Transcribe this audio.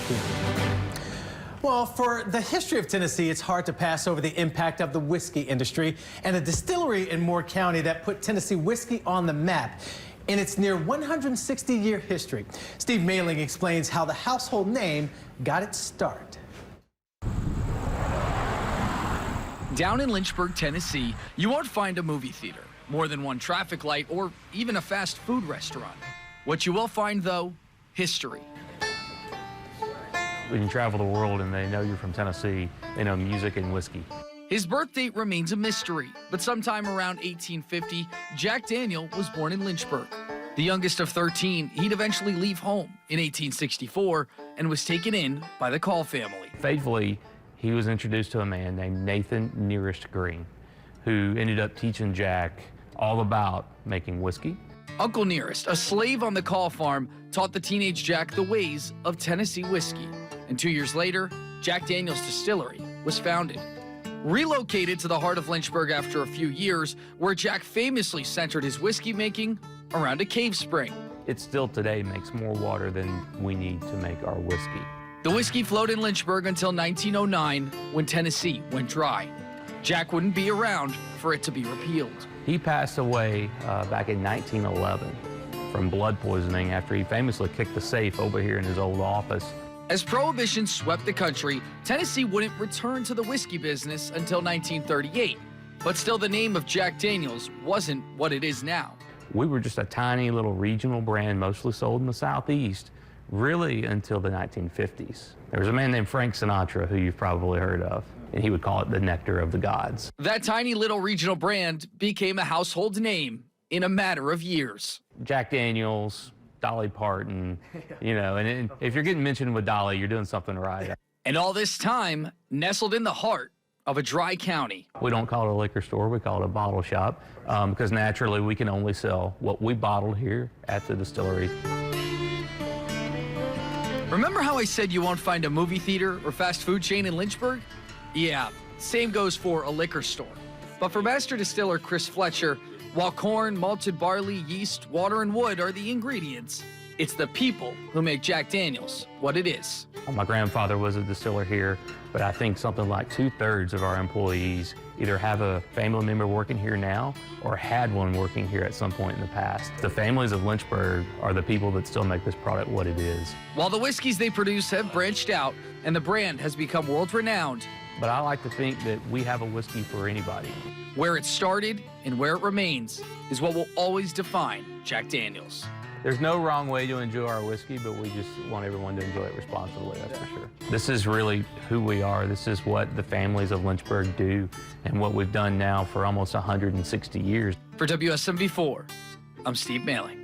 Thank you. Well, for the history of Tennessee, it's hard to pass over the impact of the whiskey industry and a distillery in Moore County that put Tennessee whiskey on the map in its near 160-year history. Steve Mailing explains how the household name got its start. Down in Lynchburg, Tennessee, you won't find a movie theater, more than one traffic light, or even a fast food restaurant. What you will find, though, history. When you travel the world and they know you're from Tennessee, they know music and whiskey. His birth date remains a mystery, but sometime around 1850, Jack Daniel was born in Lynchburg. The youngest of 13, he'd eventually leave home in 1864 and was taken in by the Call family. Faithfully, he was introduced to a man named Nathan Nearest Green, who ended up teaching Jack all about making whiskey. Uncle Nearest, a slave on the Call farm, taught the teenage Jack the ways of Tennessee whiskey. And 2 years later, Jack Daniel's Distillery was founded. Relocated to the heart of Lynchburg after a few years, where Jack famously centered his whiskey making around a cave spring. It still today makes more water than we need to make our whiskey. The whiskey flowed in Lynchburg until 1909, when Tennessee went dry. Jack wouldn't be around for it to be repealed. He passed away back in 1911 from blood poisoning after he famously kicked the safe over here in his old office. As Prohibition swept the country, Tennessee wouldn't return to the whiskey business until 1938. But still, the name of Jack Daniel's wasn't what it is now. We were just a tiny little regional brand, mostly sold in the Southeast, really until the 1950s. There was a man named Frank Sinatra, who you've probably heard of, and he would call it the nectar of the gods. That tiny little regional brand became a household name in a matter of years. Jack Daniel's, Dolly Parton, you know, and if you're getting mentioned with Dolly, you're doing something right. And all this time, nestled in the heart of a dry county. We don't call it a liquor store, we call it a bottle shop, because naturally we can only sell what we bottle here at the distillery. Remember how I said you won't find a movie theater or fast food chain in Lynchburg? Yeah, same goes for a liquor store. But for master distiller Chris Fletcher, while corn, malted barley, yeast, water, and wood are the ingredients, it's the people who make Jack Daniel's what it is. My grandfather was a distiller here, but I think something like 2/3 of our employees either have a family member working here now or had one working here at some point in the past. The families of Lynchburg are the people that still make this product what it is. While the whiskeys they produce have branched out and the brand has become world-renowned, but I like to think that we have a whiskey for anybody. Where it started and where it remains is what will always define Jack Daniel's. There's no wrong way to enjoy our whiskey, but we just want everyone to enjoy it responsibly, that's for sure. This is really who we are. This is what the families of Lynchburg do and what we've done now for almost 160 years. For WSMV4, I'm Steve Mailing.